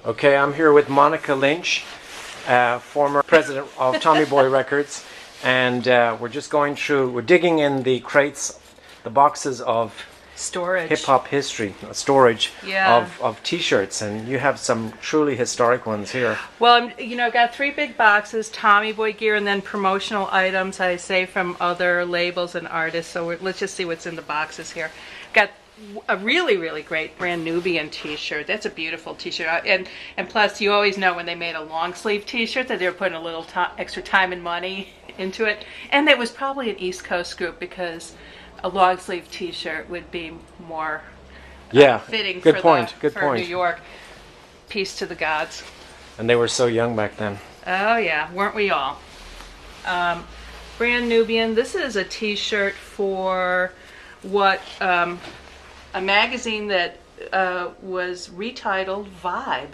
Okay, I'm here with Monica Lynch, former president of Tommy Boy Records, and we're digging in the crates, the boxes of storage, hip-hop history, storage yeah. of t-shirts, and you have some truly historic ones here. Well, I've got 3 big boxes, Tommy Boy gear, and then promotional items I say from other labels and artists. So let's just see what's in the boxes here. Got a really, really great brand Nubian t-shirt. That's a beautiful t-shirt. And plus, you always know when they made a long sleeve t-shirt that they were putting a little extra time and money into it. And it was probably an East Coast group because a long sleeve t-shirt would be more fitting for New York. Peace to the gods. And they were so young back then. Oh yeah, weren't we all? Brand Nubian. This is a t-shirt for what a magazine that was retitled Vibe,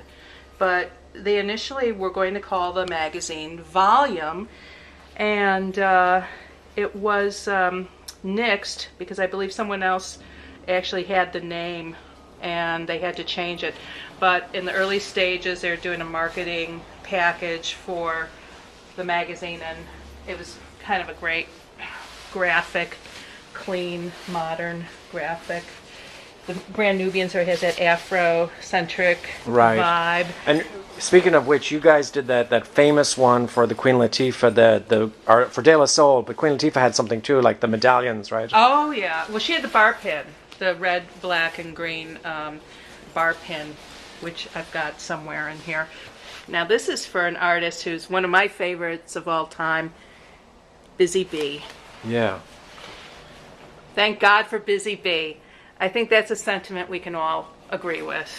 but they initially were going to call the magazine Volume, and it was nixed because I believe someone else actually had the name and they had to change it. But in the early stages, they were doing a marketing package for the magazine, and it was kind of a great graphic, clean, modern graphic. The brand Nubian sort of has that Afro-centric vibe. And speaking of which, you guys did that famous one for the Queen Latifah, for De La Soul, but Queen Latifah had something too, like the medallions, right? Oh yeah, well she had the bar pin, the red, black, and green bar pin, which I've got somewhere in here. Now this is for an artist who's one of my favorites of all time, Busy Bee. Yeah. Thank God for Busy Bee. I think that's a sentiment we can all agree with.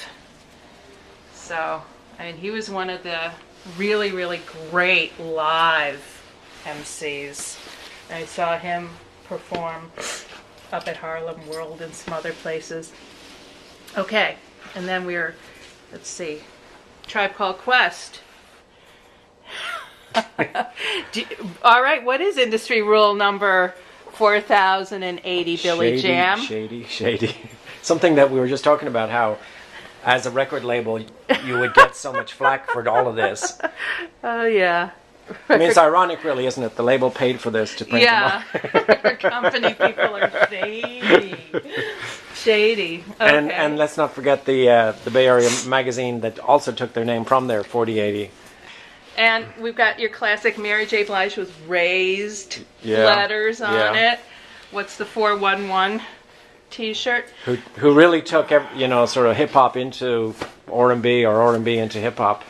So, I mean, he was one of the really, really great live MCs. I saw him perform up at Harlem World and some other places. Okay, and then let's see, Tribe Called Quest. All right, what is industry rule number 4080, Billy Jam? Shady. Something that we were just talking about, how as a record label you would get so much flack for all of this. Oh yeah. I mean, it's ironic, really, isn't it? The label paid for this to print them up. Company people are shady. Okay. And let's not forget the Bay Area magazine that also took their name from there, 4080. And we've got your classic Mary J. Blige with raised letters on it. What's the 411 t-shirt? Who really took sort of hip hop into R&B, or R&B into hip hop.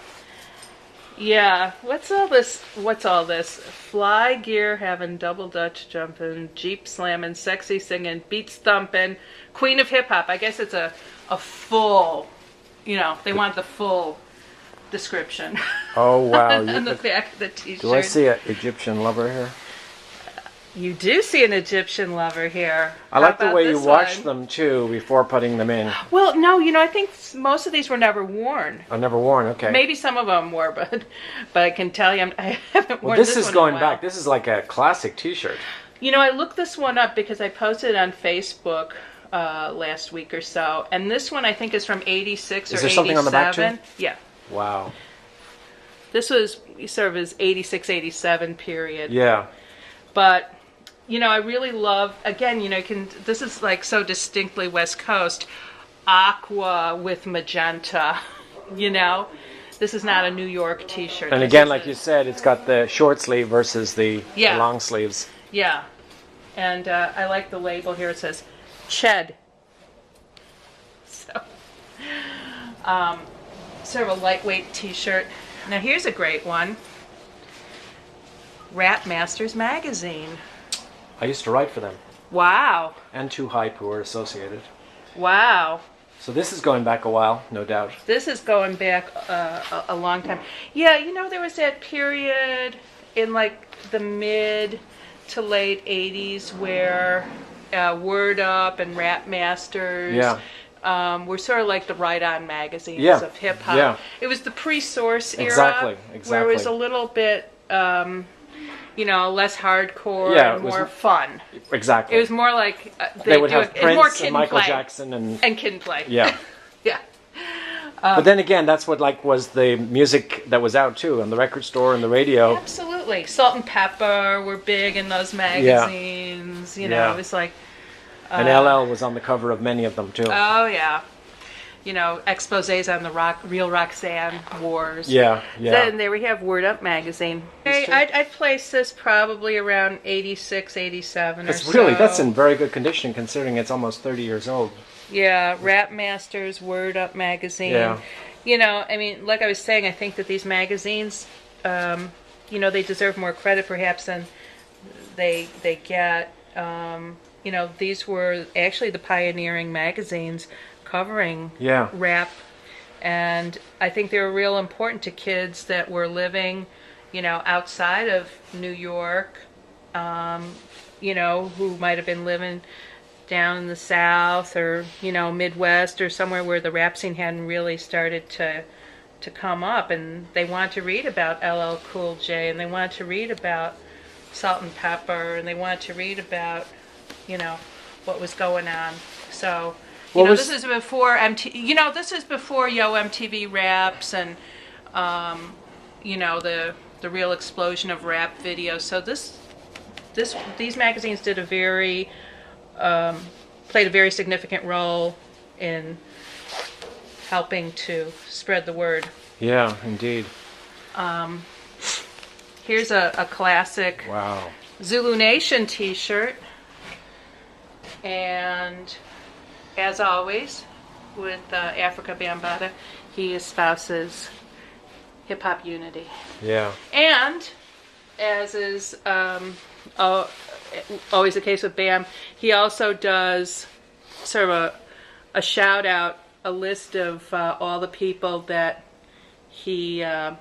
Yeah. What's all this? Fly gear having, double dutch jumping, Jeep slamming, sexy singing, beats thumping, queen of hip hop. I guess it's a full, they want the full description. Oh wow. On the back of the t-shirt. Do I see an Egyptian lover here? You do see an Egyptian lover here. I like the way you wash them too before putting them in. Well, no, I think most of these were never worn. Oh, never worn, okay. Maybe some of them were, but I can tell you I haven't worn this one. This is going back. This is like a classic t-shirt. I looked this one up because I posted it on Facebook last week or so, and this one I think is from 86 or 87. Is there something on the back too? Yeah. Wow. This was sort of his 86, 87 period. Yeah. But, I really love, again, this is like so distinctly West Coast, aqua with magenta, This is not a New York t-shirt. And again, like you said, it's got the short sleeve versus the long sleeves. Yeah. And I like the label here. It says Ched. So, sort of a lightweight t-shirt. Now here's a great one. Rap Masters Magazine. I used to write for them. Wow. And Too Hype, who were associated. Wow. So this is going back a while, no doubt. This is going back a long time. Yeah, there was that period in like the mid to late 80s where Word Up and Rap Masters were sort of like the Ride-On magazines of hip-hop. Yeah. It was the pre-Source era. Exactly. Where it was a little bit, less hardcore and more fun. Exactly. It was more like they would have Prince and Michael Jackson and Kid and Play. Yeah. Yeah. But then again, that's what like was the music that was out too, on the record store and the radio. Absolutely. Salt and Pepper were big in those magazines. You know, Yeah. it was like... And LL was on the cover of many of them too. Oh, yeah. You know, exposés on the Real Roxanne wars. Yeah, yeah. Then there we have Word Up magazine. I'd place this probably around 86, 87 or so. That's in very good condition considering it's almost 30 years old. Yeah, Rap Masters, Word Up magazine. Yeah. You know, I mean, like I was saying, I think that these magazines, you know, they deserve more credit perhaps than they get. You know, these were actually the pioneering magazines covering rap, and I think they were real important to kids that were living, you know, outside of New York, you know, who might have been living down in the South or, you know, Midwest or somewhere where the rap scene hadn't really started to come up, and they wanted to read about LL Cool J, and they wanted to read about Salt and Pepper, and they wanted to read about, you know, what was going on. So, you know, this is before you know, this is before Yo MTV Raps and, you know, the real explosion of rap videos. So these magazines did played a very significant role in helping to spread the word. Yeah, indeed. Here's a classic Zulu Nation t-shirt. And as always, with Afrika Bambaataa, he espouses hip-hop unity. Yeah. And, as is always the case with Bam, he also does sort of a shout-out, a list of all the people that he that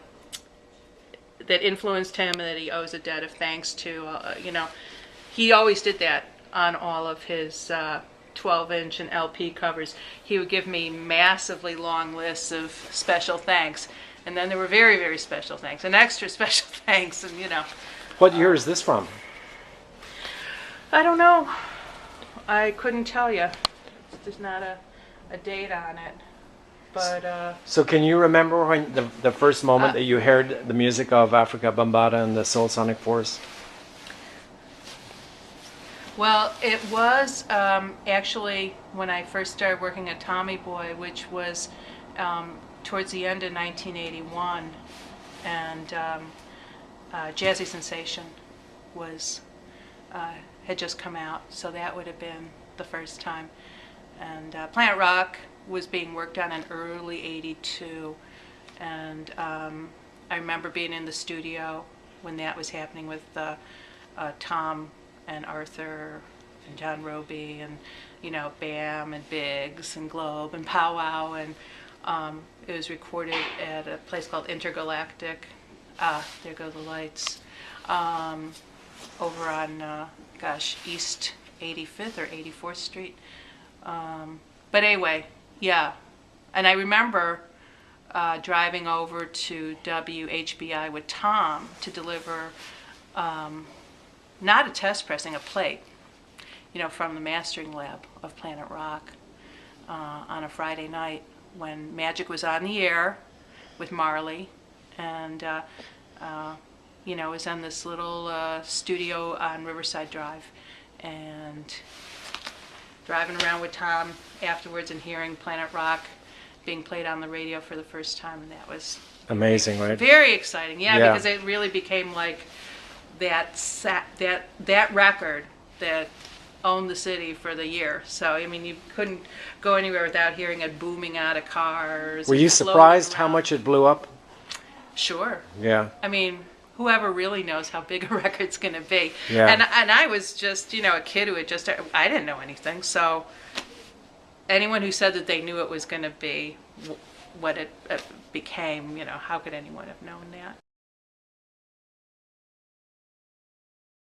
influenced him and that he owes a debt of thanks to. You know, he always did that on all of his 12-inch and LP covers. He would give me massively long lists of special thanks, and then there were very, very special thanks and extra special thanks, and you know. What year is this from? I don't know. I couldn't tell you. There's not a date on it. But so can you remember when the first moment that you heard the music of Afrika Bambaataa and the Stetsasonic Force? Well, it was actually when I first started working at Tommy Boy, which was towards the end of 1981, and Jazzy Sensation had just come out, so that would have been the first time. And Planet Rock was being worked on in early '82, and I remember being in the studio when that was happening with Tom and Arthur and John Roby and, you know, Bam and Biggs and Globe and Pow Wow, and it was recorded at a place called Intergalactic. There go the lights. Over on, East 85th or 84th Street. But anyway, yeah. And I remember driving over to WHBI with Tom to deliver not a test pressing, a plate, you know, from the mastering lab of Planet Rock on a Friday night when Magic was on the air with Marley, and you know, it was in this little studio on Riverside Drive, and driving around with Tom afterwards and hearing Planet Rock being played on the radio for the first time, and that was amazing, right? Very exciting, yeah. Because it really became like that record that owned the city for the year. So I mean, you couldn't go anywhere without hearing it booming out of cars. Were you surprised how much it blew up? Sure. Yeah. I mean, whoever really knows how big a record's going to be. Yeah. And I was just, you know, a kid who had just, I didn't know anything. So anyone who said that they knew it was going to be what it became, you know, how could anyone have known that?